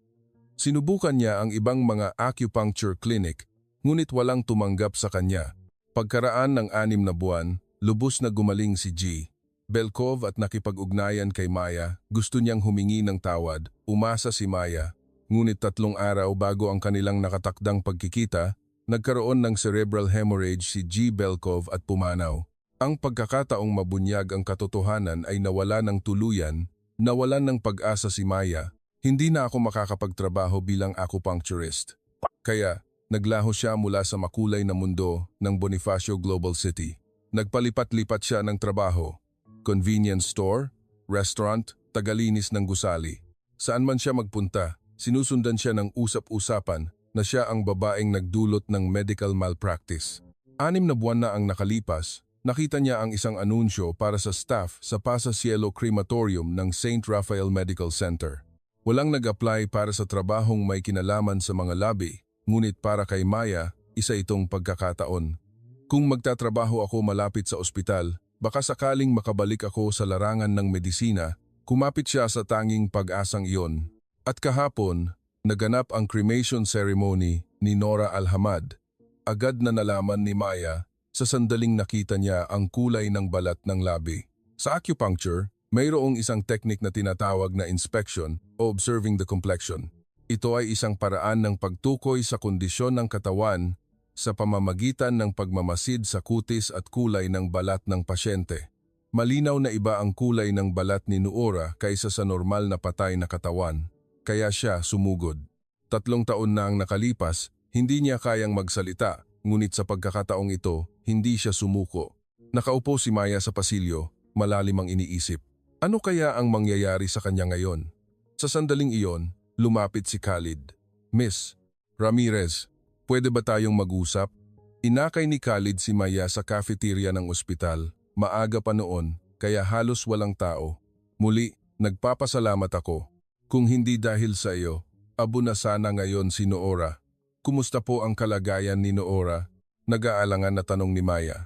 Sinubukan niya ang ibang mga acupuncture clinic, ngunit walang tumanggap sa kanya. Pagkaraan ng 6 na buwan, lubos na gumaling si G. Belkov at nakipag-ugnayan kay Maya, gusto niyang humingi ng tawad, umasa si Maya. Ngunit 3 araw bago ang kanilang nakatakdang pagkikita, nagkaroon ng cerebral hemorrhage si G. Belkov at pumanaw. Ang pagkakataong mabunyag ang katotohanan ay nawala ng tuluyan, nawalan ng pag-asa si Maya. Hindi na ako makakapagtrabaho bilang acupuncturist. Kaya, naglaho siya mula sa makulay na mundo ng Bonifacio Global City. Nagpalipat-lipat siya ng trabaho. Convenience store, restaurant, tagalinis ng gusali. Saan man siya magpunta, sinusundan siya ng usap-usapan na siya ang babaeng nagdulot ng medical malpractice. 6 na buwan na ang nakalipas, nakita niya ang isang anunsyo para sa staff sa Pasa Cielo Crematorium ng St. Raphael Medical Center. Walang nag-apply para sa trabahong may kinalaman sa mga labi, ngunit para kay Maya, isa itong pagkakataon. Kung magtatrabaho ako malapit sa ospital, baka sakaling makabalik ako sa larangan ng medisina, kumapit siya sa tanging pag-asang iyon. At kahapon, naganap ang cremation ceremony ni Nora Alhamad. Agad na nalaman ni Maya sa sandaling nakita niya ang kulay ng balat ng labi. Sa acupuncture, mayroong isang teknik na tinatawag na inspection o observing the complexion. Ito ay isang paraan ng pagtukoy sa kondisyon ng katawan sa pamamagitan ng pagmamasid sa kutis at kulay ng balat ng pasyente. Malinaw na iba ang kulay ng balat ni Nora kaysa sa normal na patay na katawan, kaya siya sumugod. 3 taon na ang nakalipas, hindi niya kayang magsalita, ngunit sa pagkakataong ito, hindi siya sumuko. Nakaupo si Maya sa pasilyo, malalim ang iniisip. Ano kaya ang mangyayari sa kanya ngayon? Sa sandaling iyon, lumapit si Khalid. Miss Ramirez, pwede ba tayong mag-usap? Inakay ni Khalid si Maya sa cafeteria ng ospital. Maaga pa noon, kaya halos walang tao. Muli, nagpapasalamat ako. Kung hindi dahil sa iyo, abo na sana ngayon si Nora. Kumusta po ang kalagayan ni Nora? Nag-aalangan na tanong ni Maya.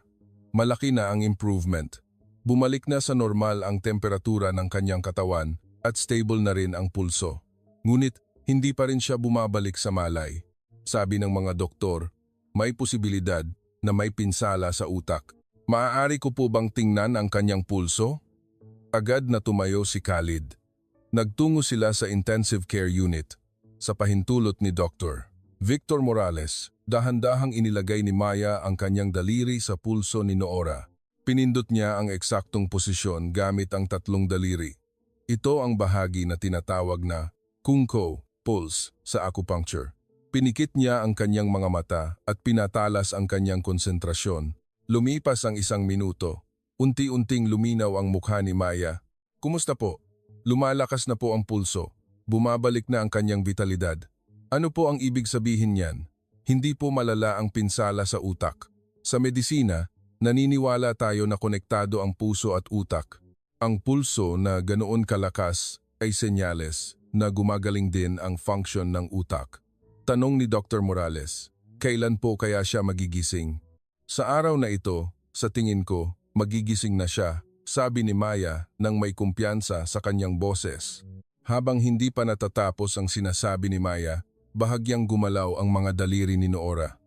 Malaki na ang improvement. Bumalik na sa normal ang temperatura ng kanyang katawan at stable na rin ang pulso. Ngunit, hindi pa rin siya bumabalik sa malay. Sabi ng mga doktor, may posibilidad na may pinsala sa utak. Maaari ko po bang tingnan ang kanyang pulso? Agad na tumayo si Khalid. Nagtungo sila sa intensive care unit. Sa pahintulot ni Dr. Victor Morales, dahan-dahang inilagay ni Maya ang kanyang daliri sa pulso ni Nora. Pinindot niya ang eksaktong posisyon gamit ang 3 daliri. Ito ang bahagi na tinatawag na Kunko pulse sa acupuncture. Pinikit niya ang kanyang mga mata at pinatalas ang kanyang konsentrasyon. Lumipas ang 1 minuto. Unti-unting luminaw ang mukha ni Maya. Kumusta po? Lumalakas na po ang pulso. Bumabalik na ang kanyang vitalidad. Ano po ang ibig sabihin niyan? Hindi po malala ang pinsala sa utak. Sa medisina, naniniwala tayo na konektado ang puso at utak. Ang pulso na ganoon kalakas ay senyales na gumagaling din ang function ng utak. Tanong ni Dr. Morales, kailan po kaya siya magigising? Sa araw na ito, sa tingin ko, magigising na siya, sabi ni Maya nang may kumpiyansa sa kanyang boses. Habang hindi pa natatapos ang sinasabi ni Maya, bahagyang gumalaw ang mga daliri ni Noora.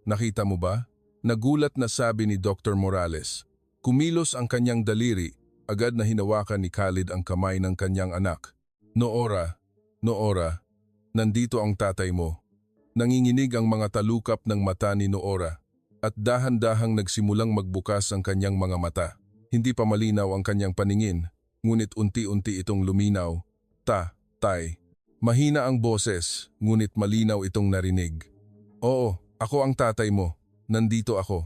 Nakita mo ba? Nagulat na sabi ni Dr. Morales. Kumilos ang kanyang daliri, agad na hinawakan ni Khalid ang kamay ng kanyang anak. Noora, Noora, nandito ang tatay mo. Nanginginig ang mga talukap ng mata ni Noora at dahan-dahang nagsimulang magbukas ang kanyang mga mata. Hindi pa malinaw ang kanyang paningin, ngunit unti-unti itong luminaw. Tay. Mahina ang boses, ngunit malinaw itong narinig. Oo, ako ang tatay mo. Nandito ako.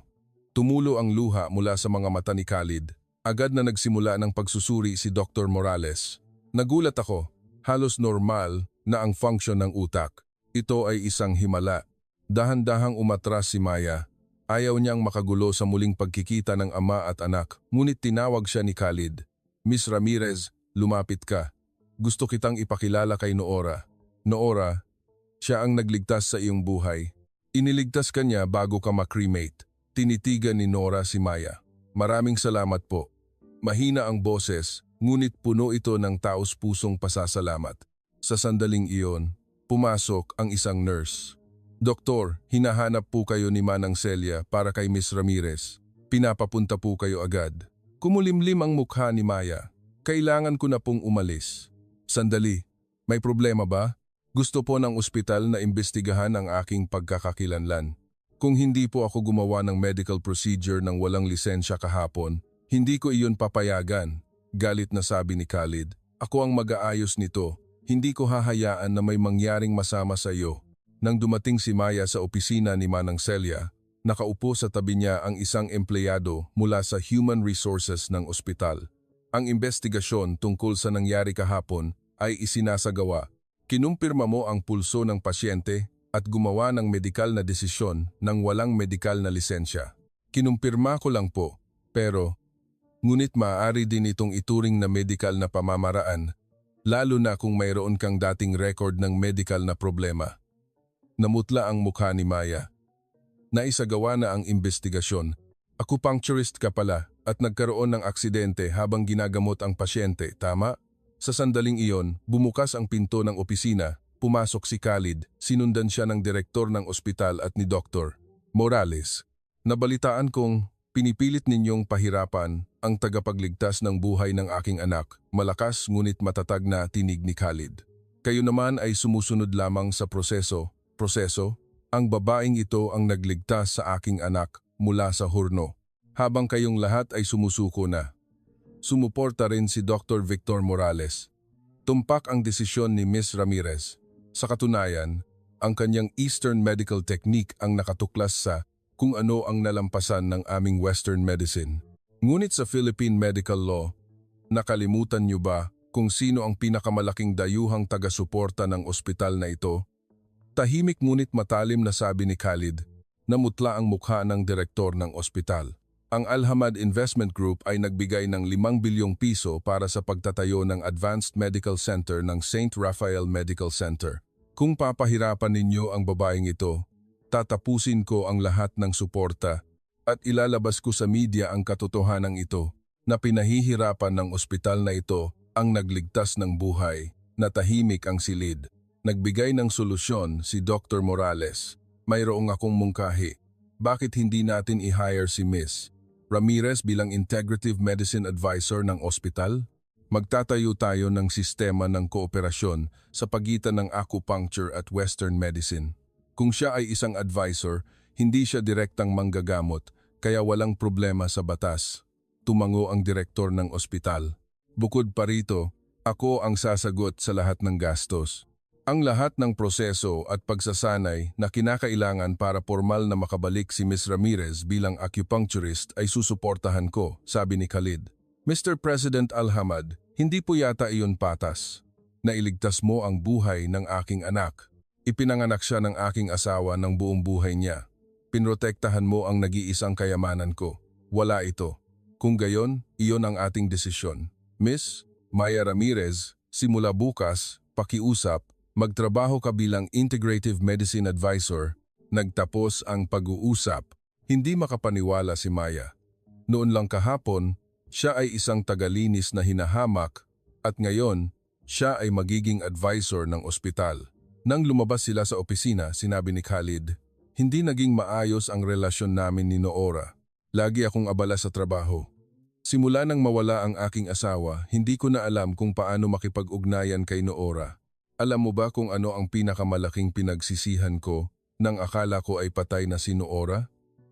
Tumulo ang luha mula sa mga mata ni Khalid. Agad na nagsimula ng pagsusuri si Dr. Morales. Nagulat ako, halos normal na ang function ng utak. Ito ay isang himala. Dahan-dahang umatras si Maya. Ayaw niyang makagulo sa muling pagkikita ng ama at anak, ngunit tinawag siya ni Khalid. Miss Ramirez, lumapit ka. Gusto kitang ipakilala kay Noora. Noora, siya ang nagligtas sa iyong buhay. Iniligtas ka niya bago ka makremate. Tinitigan ni Noora si Maya. Maraming salamat po. Mahina ang boses, ngunit puno ito ng taos-pusong pasasalamat. Sa sandaling iyon, pumasok ang isang nurse. Doktor, hinahanap po kayo ni Manang Celia para kay Miss Ramirez. Pinapapunta po kayo agad. Kumulimlim ang mukha ni Maya. Kailangan ko na pong umalis. Sandali, may problema ba? Gusto po ng ospital na imbestigahan ang aking pagkakakilanlan. Kung hindi po ako gumawa ng medical procedure ng walang lisensya kahapon, hindi ko iyon papayagan. Galit na sabi ni Khalid. Ako ang mag-aayos nito. Hindi ko hahayaan na may mangyaring masama sa iyo. Nang dumating si Maya sa opisina ni Manang Celia, nakaupo sa tabi niya ang isang empleyado mula sa Human Resources ng ospital. Ang investigasyon tungkol sa nangyari kahapon ay isinasagawa. Kinumpirma mo ang pulso ng pasyente at gumawa ng medikal na desisyon ng walang medikal na lisensya. Kinumpirma ko lang po, pero ngunit maaari din itong ituring na medikal na pamamaraan, lalo na kung mayroon kang dating record ng medikal na problema. Namutla ang mukha ni Maya. Naisagawa na ang investigasyon. Acupuncturist ka pala at nagkaroon ng aksidente habang ginagamot ang pasyente, tama? Sa sandaling iyon, bumukas ang pinto ng opisina, pumasok si Khalid, sinundan siya ng direktor ng ospital at ni Dr. Morales. Nabalitaan kong pinipilit ninyong pahirapan ang tagapagligtas ng buhay ng aking anak, malakas ngunit matatag na tinig ni Khalid. Kayo naman ay sumusunod lamang sa proseso. Ang babaeng ito ang nagligtas sa aking anak mula sa hurno. Habang kayong lahat ay sumusuko na. Sumuporta rin si Dr. Victor Morales. Tumpak ang desisyon ni Miss Ramirez. Sa katunayan, ang kanyang Eastern medical technique ang nakatuklas sa kung ano ang nalampasan ng aming Western medicine. Ngunit sa Philippine medical law, nakalimutan niyo ba kung sino ang pinakamalaking dayuhang taga-suporta ng ospital na ito? Tahimik ngunit matalim na sabi ni Khalid. Namutla ang mukha ng direktor ng ospital. Ang Alhamad Investment Group ay nagbigay ng 5 bilyong piso para sa pagtatayo ng Advanced Medical Center ng St. Raphael Medical Center. Kung papahirapan ninyo ang babaeng ito, tatapusin ko ang lahat ng suporta at ilalabas ko sa media ang katotohanan ito na pinahihirapan ng ospital na ito ang nagligtas ng buhay na tahimik ang silid. Nagbigay ng solusyon si Dr. Morales. Mayroong akong mungkahi. Bakit hindi natin i-hire si Miss Ramirez bilang Integrative Medicine Advisor ng ospital? Magtatayo tayo ng sistema ng kooperasyon sa pagitan ng acupuncture at Western medicine. Kung siya ay isang advisor, hindi siya direktang manggagamot, kaya walang problema sa batas. Tumango ang direktor ng ospital. Bukod pa rito, ako ang sasagot sa lahat ng gastos. Ang lahat ng proseso at pagsasanay na kinakailangan para formal na makabalik si Ms. Ramirez bilang acupuncturist ay susuportahan ko, sabi ni Khalid. Mr. President Alhamad, hindi po yata iyon patas. Nailigtas mo ang buhay ng aking anak. Ipinanganak siya ng aking asawa ng buong buhay niya. Pinrotektahan mo ang nag-iisang kayamanan ko. Wala ito. Kung gayon, iyon ang ating desisyon. Miss Maya Ramirez, simula bukas, pakiusap, magtrabaho ka bilang Integrative Medicine Advisor. Nagtapos ang pag-uusap. Hindi makapaniwala si Maya. Noon lang kahapon, siya ay isang tagalinis na hinahamak at ngayon, siya ay magiging advisor ng ospital. Nang lumabas sila sa opisina, sinabi ni Khalid, "Hindi naging maayos ang relasyon namin ni Noora. Lagi akong abala sa trabaho. Simula nang mawala ang aking asawa, hindi ko na alam kung paano makipag-ugnayan kay Noora. Alam mo ba kung ano ang pinakamalaking pinagsisihan ko nang akala ko ay patay na si Noora?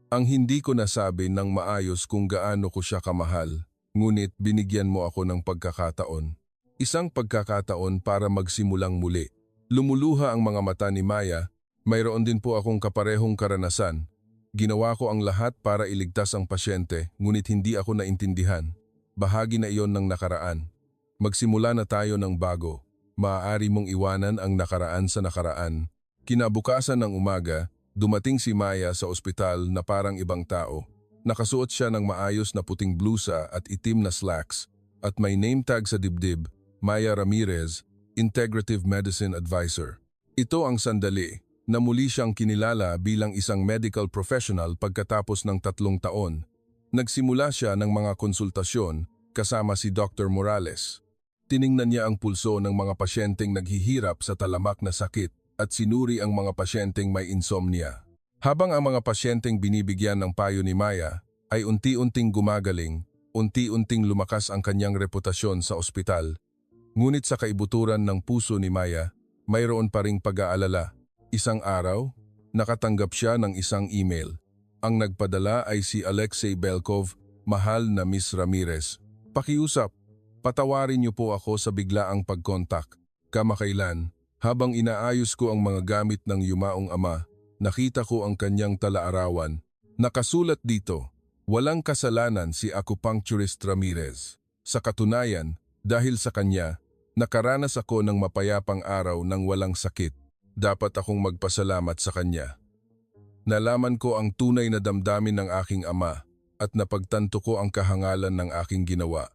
Ang hindi ko nasabi ng maayos kung gaano ko siya kamahal, ngunit binigyan mo ako ng pagkakataon. Isang pagkakataon para magsimulang muli." Lumuluha ang mga mata ni Maya. "Mayroon din po akong kaparehong karanasan. Ginawa ko ang lahat para iligtas ang pasyente, ngunit hindi ako naintindihan. Bahagi na iyon ng nakaraan. Magsimula na tayo ng bago. Maaari mong iwanan ang nakaraan sa nakaraan." Kinabukasan ng umaga, dumating si Maya sa ospital na parang ibang tao. Nakasuot siya ng maayos na puting blusa at itim na slacks, at may name tag sa dibdib, Maya Ramirez, Integrative Medicine Advisor. Ito ang sandali na muli siyang kinilala bilang isang medical professional pagkatapos ng 3 taon. Nagsimula siya ng mga konsultasyon kasama si Dr. Morales. Tiningnan niya ang pulso ng mga pasyenteng naghihirap sa talamak na sakit at sinuri ang mga pasyenteng may insomnia. Habang ang mga pasyenteng binibigyan ng payo ni Maya ay unti-unting gumagaling, unti-unting lumakas ang kanyang reputasyon sa ospital. Ngunit sa kaibuturan ng puso ni Maya, mayroon pa ring pag-aalala. Isang araw, nakatanggap siya ng isang email. Ang nagpadala ay si Alexei Belkov. "Mahal na Miss Ramirez, pakiusap, patawarin niyo po ako sa biglaang pagkontak. Kamakailan, habang inaayos ko ang mga gamit ng yumaong ama, nakita ko ang kanyang talaarawan. Nakasulat dito, walang kasalanan si acupuncturist Ramirez. Sa katunayan, dahil sa kanya, nakaranas ako ng mapayapang araw ng walang sakit. Dapat akong magpasalamat sa kanya. Nalaman ko ang tunay na damdamin ng aking ama at napagtanto ko ang kahangalan ng aking ginawa.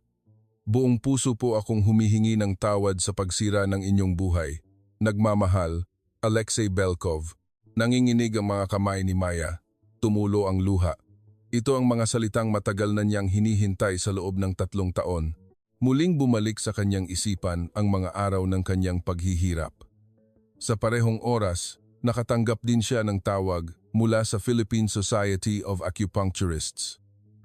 Buong puso po akong humihingi ng tawad sa pagsira ng inyong buhay. Nagmamahal, Alexei Belkov." Nanginginig ang mga kamay ni Maya. Tumulo ang luha. Ito ang mga salitang matagal na niyang hinihintay sa loob ng 3 taon. Muling bumalik sa kanyang isipan ang mga araw ng kanyang paghihirap. Sa parehong oras, nakatanggap din siya ng tawag mula sa Philippine Society of Acupuncturists.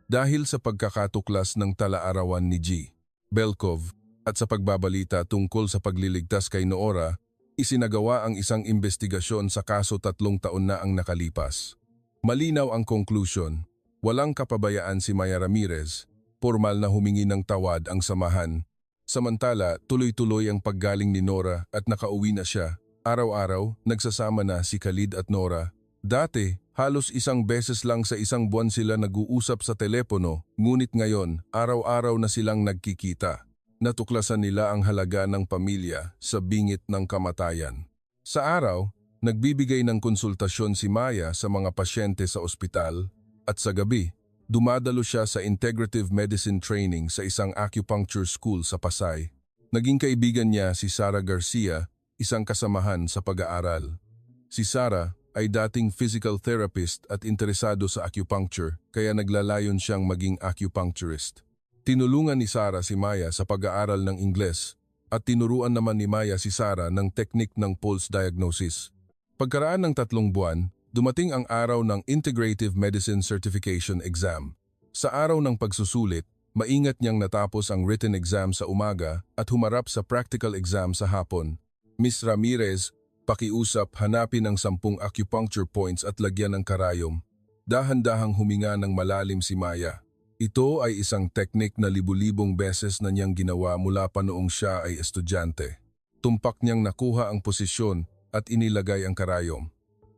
Dahil sa pagkakatuklas ng talaarawan ni G. Belkov at sa pagbabalita tungkol sa pagliligtas kay Noora, isinagawa ang isang investigasyon sa kaso 3 taon na ang nakalipas. Malinaw ang conclusion, walang kapabayaan si Maya Ramirez. Formal na humingi ng tawad ang samahan. Samantala, tuloy-tuloy ang paggaling ni Nora at nakauwi na siya. Araw-araw, nagsasama na si Khalid at Nora. Dati, halos 1 beses lang sa 1 buwan sila nag-uusap sa telepono, ngunit ngayon, araw-araw na silang nagkikita. Natuklasan nila ang halaga ng pamilya sa bingit ng kamatayan. Sa araw, nagbibigay ng konsultasyon si Maya sa mga pasyente sa ospital, at sa gabi, dumadalo siya sa integrative medicine training sa isang acupuncture school sa Pasay. Naging kaibigan niya si Sara Garcia, isang kasamahan sa pag-aaral. Si Sara ay dating physical therapist at interesado sa acupuncture, kaya naglalayon siyang maging acupuncturist. Tinulungan ni Sara si Maya sa pag-aaral ng Ingles at tinuruan naman ni Maya si Sara ng teknik ng pulse diagnosis. Pagkaraan ng 3 buwan, dumating ang araw ng Integrative Medicine Certification Exam. Sa araw ng pagsusulit, maingat niyang natapos ang written exam sa umaga at humarap sa practical exam sa hapon. "Miss Ramirez, pakiusap, hanapin ang 10 acupuncture points at lagyan ng karayom." Dahan-dahang huminga ng malalim si Maya. Ito ay isang teknik na libu-libong beses na niyang ginawa mula pa noong siya ay estudyante. Tumpak niyang nakuha ang posisyon at inilagay ang karayom.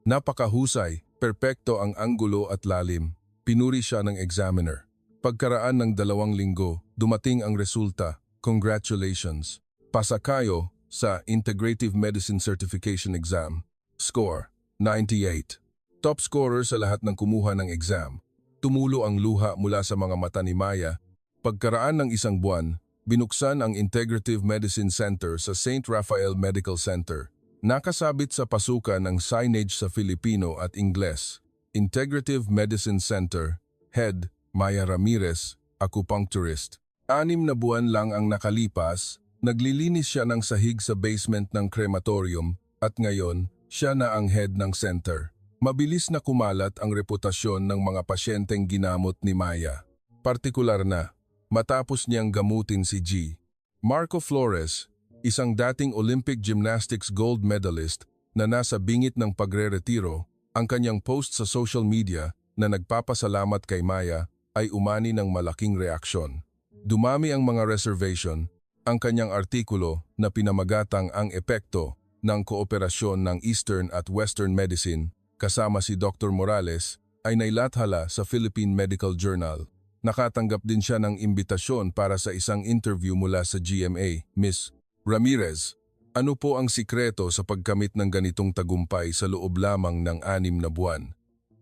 Napakahusay, perpekto ang anggulo at lalim. Pinuri siya ng examiner. Pagkaraan ng 2 linggo, dumating ang resulta. Congratulations! Pasa kayo sa Integrative Medicine Certification Exam. Score, 98. Top scorer sa lahat ng kumuha ng exam. Tumulo ang luha mula sa mga mata ni Maya. Pagkaraan ng 1 buwan, binuksan ang Integrative Medicine Center sa St. Raphael Medical Center. Nakasabit sa pasukan ng signage sa Filipino at Ingles. Integrative Medicine Center, Head, Maya Ramirez, Acupuncturist. 6 na buwan lang ang nakalipas, naglilinis siya ng sahig sa basement ng crematorium At ngayon, siya na ang head ng center. Mabilis na kumalat ang reputasyon ng mga pasyenteng ginamot ni Maya. Partikular na, matapos niyang gamutin si G. Marco Flores, isang dating Olympic Gymnastics gold medalist na nasa bingit ng pagre-retiro, ang kanyang post sa social media na nagpapasalamat kay Maya ay umani ng malaking reaksyon. Dumami ang mga reservation, ang kanyang artikulo na pinamagatang ang epekto ng kooperasyon ng Eastern at Western Medicine kasama si Dr. Morales ay nailathala sa Philippine Medical Journal. Nakatanggap din siya ng imbitasyon para sa isang interview mula sa GMA. Miss Ramirez, ano po ang sikreto sa pagkamit ng ganitong tagumpay sa loob lamang ng 6 na buwan?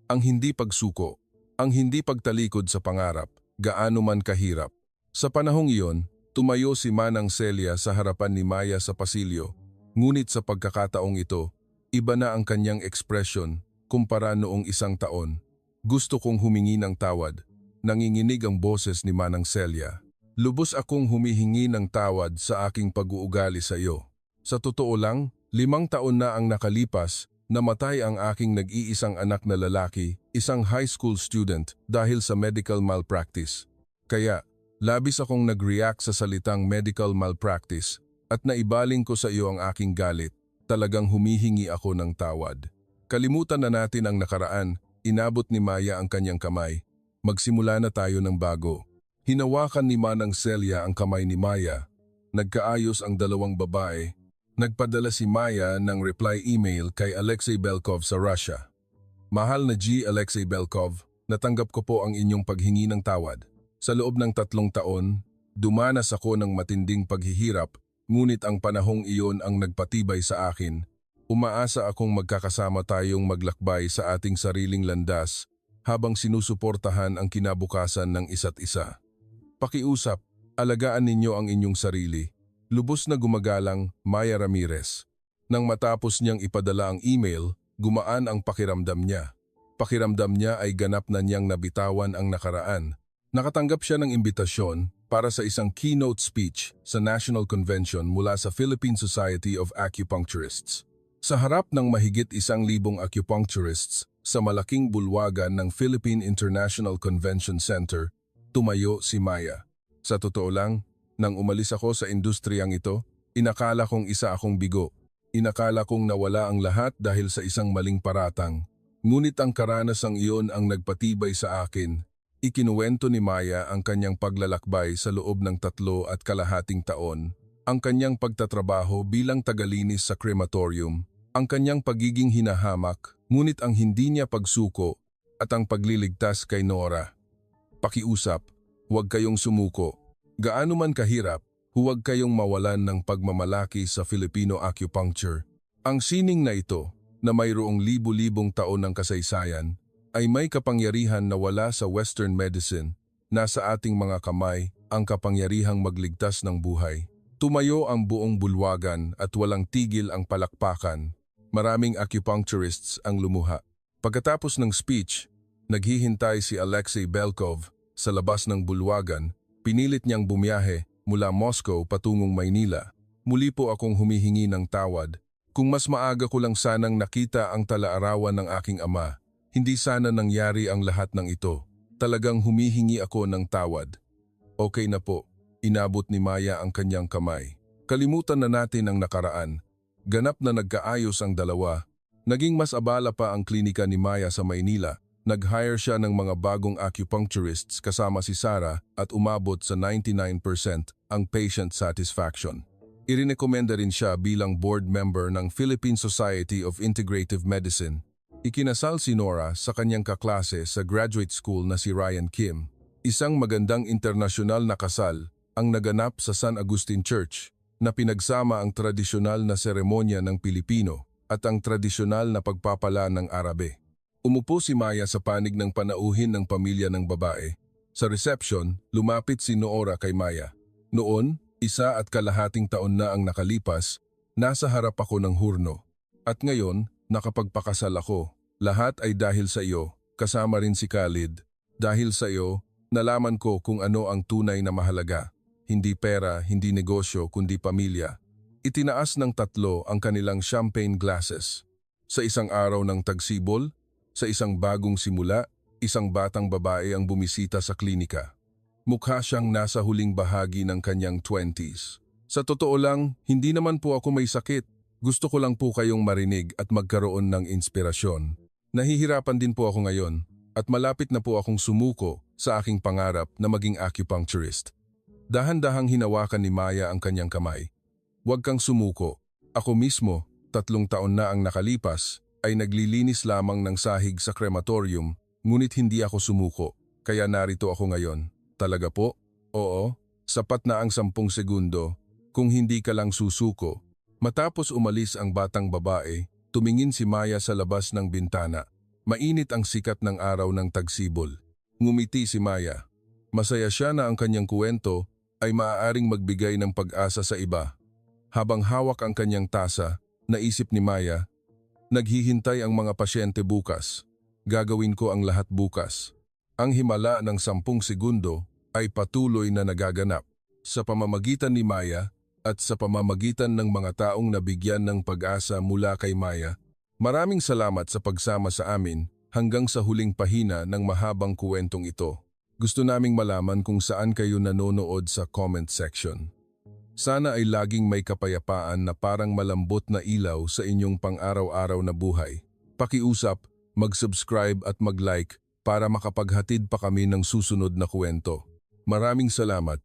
Ang hindi pagsuko, ang hindi pagtalikod sa pangarap, gaano man kahirap. Sa panahong iyon, tumayo si Manang Celia sa harapan ni Maya sa pasilyo. Ngunit sa pagkakataong ito, iba na ang kanyang ekspresyon kumpara noong 1 taon. Gusto kong humingi ng tawad. Nanginginig ang boses ni Manang Celia. Lubos akong humihingi ng tawad sa aking pag-uugali sa iyo. Sa totoo lang, 5 taon na ang nakalipas, namatay ang aking nag-iisang anak na lalaki, isang high school student dahil sa medical malpractice. Kaya, labis akong nag-react sa salitang medical malpractice at naibaling ko sa iyo ang aking galit. Talagang humihingi ako ng tawad. Kalimutan na natin ang nakaraan, inabot ni Maya ang kanyang kamay. Magsimula na tayo ng bago. Hinawakan ni Manang Celia ang kamay ni Maya. Nagkaayos ang dalawang babae. Nagpadala si Maya ng reply email kay Alexei Belkov sa Russia. Mahal na G. Alexei Belkov, natanggap ko po ang inyong paghingi ng tawad. Sa loob ng 3 taon, dumanas ako ng matinding paghihirap, ngunit ang panahong iyon ang nagpatibay sa akin. Umaasa akong magkakasama tayong maglakbay sa ating sariling landas habang sinusuportahan ang kinabukasan ng isa't isa. Pakiusap, alagaan ninyo ang inyong sarili. Lubos na gumagalang, Maya Ramirez. Nang matapos niyang ipadala ang email, gumaan ang pakiramdam niya. Pakiramdam niya ay ganap na niyang nabitawan ang nakaraan. Nakatanggap siya ng imbitasyon para sa isang keynote speech sa National Convention mula sa Philippine Society of Acupuncturists. Sa harap ng mahigit 1,000 acupuncturists sa malaking bulwagan ng Philippine International Convention Center, tumayo si Maya. Sa totoo lang, nang umalis ako sa industriyang ito, inakala kong isa akong bigo. Inakala kong nawala ang lahat dahil sa isang maling paratang. Ngunit ang karanasang iyon ang nagpatibay sa akin. Ikinuwento ni Maya ang kanyang paglalakbay sa loob ng 3.5 taon, ang kanyang pagtatrabaho bilang tagalinis sa crematorium, ang kanyang pagiging hinahamak, ngunit ang hindi niya pagsuko at ang pagliligtas kay Nora. Pakiusap, huwag kayong sumuko. Gaano man kahirap, huwag kayong mawalan ng pagmamalaki sa Filipino acupuncture. Ang sining na ito, na mayroong libu-libong taon ng kasaysayan, ay may kapangyarihan na wala sa Western medicine. Nasa ating mga kamay ang kapangyarihang magligtas ng buhay. Tumayo ang buong bulwagan at walang tigil ang palakpakan. Maraming acupuncturists ang lumuha. Pagkatapos ng speech, naghihintay si Alexei Belkov sa labas ng bulwagan. Pinilit niyang bumiyahe mula Moscow patungong Maynila. Muli po akong humihingi ng tawad. Kung mas maaga ko lang sanang nakita ang talaarawan ng aking ama, hindi sana nangyari ang lahat ng ito. Talagang humihingi ako ng tawad. Okay na po, inabot ni Maya ang kanyang kamay. Kalimutan na natin ang nakaraan. Ganap na nagkaayos ang dalawa. Naging mas abala pa ang klinika ni Maya sa Maynila. Nag-hire siya ng mga bagong acupuncturists kasama si Sarah at umabot sa 99% ang patient satisfaction. Irinekomenda rin siya bilang board member ng Philippine Society of Integrative Medicine. Ikinasal si Nora sa kanyang kaklase sa graduate school na si Ryan Kim. Isang magandang internasyonal na kasal ang naganap sa San Agustin Church na pinagsama ang tradisyonal na seremonya ng Pilipino at ang tradisyonal na pagpapala ng Arabe. Umupo si Maya sa panig ng panauhin ng pamilya ng babae. Sa reception, lumapit si Nora kay Maya. Noon, 1.5 taon na ang nakalipas, nasa harap ako ng hurno. At ngayon, nakapagpakasal ako. Lahat ay dahil sa iyo, kasama rin si Khalid. Dahil sa iyo, nalaman ko kung ano ang tunay na mahalaga. Hindi pera, hindi negosyo, kundi pamilya. Itinaas ng tatlo ang kanilang champagne glasses. Sa isang araw ng tagsibol, sa isang bagong simula, isang batang babae ang bumisita sa klinika. Mukha siyang nasa huling bahagi ng kanyang 20s. Sa totoo lang, hindi naman po ako may sakit. Gusto ko lang po kayong marinig at magkaroon ng inspirasyon. Nahihirapan din po ako ngayon at malapit na po akong sumuko sa aking pangarap na maging acupuncturist. Dahan-dahang hinawakan ni Maya ang kanyang kamay. Huwag kang sumuko. Ako mismo, 3 taon na ang nakalipas, ay naglilinis lamang ng sahig sa crematorium, ngunit hindi ako sumuko, kaya narito ako ngayon. Talaga po? Oo, sapat na ang 10 segundo, kung hindi ka lang susuko. Matapos umalis ang batang babae, tumingin si Maya sa labas ng bintana. Mainit ang sikat ng araw ng tagsibol. Ngumiti si Maya. Masaya siya na ang kanyang kuwento ay maaaring magbigay ng pag-asa sa iba. Habang hawak ang kanyang tasa, naisip ni Maya, naghihintay ang mga pasyente bukas. Gagawin ko ang lahat bukas. Ang himala ng 10 segundo ay patuloy na nagaganap. Sa pamamagitan ni Maya at sa pamamagitan ng mga taong nabigyan ng pag-asa mula kay Maya, maraming salamat sa pagsama sa amin hanggang sa huling pahina ng mahabang kuwentong ito. Gusto naming malaman kung saan kayo nanonood sa comment section. Sana ay laging may kapayapaan na parang malambot na ilaw sa inyong pang-araw-araw na buhay. Pakiusap, mag-subscribe at mag-like para makapaghatid pa kami ng susunod na kwento. Maraming salamat.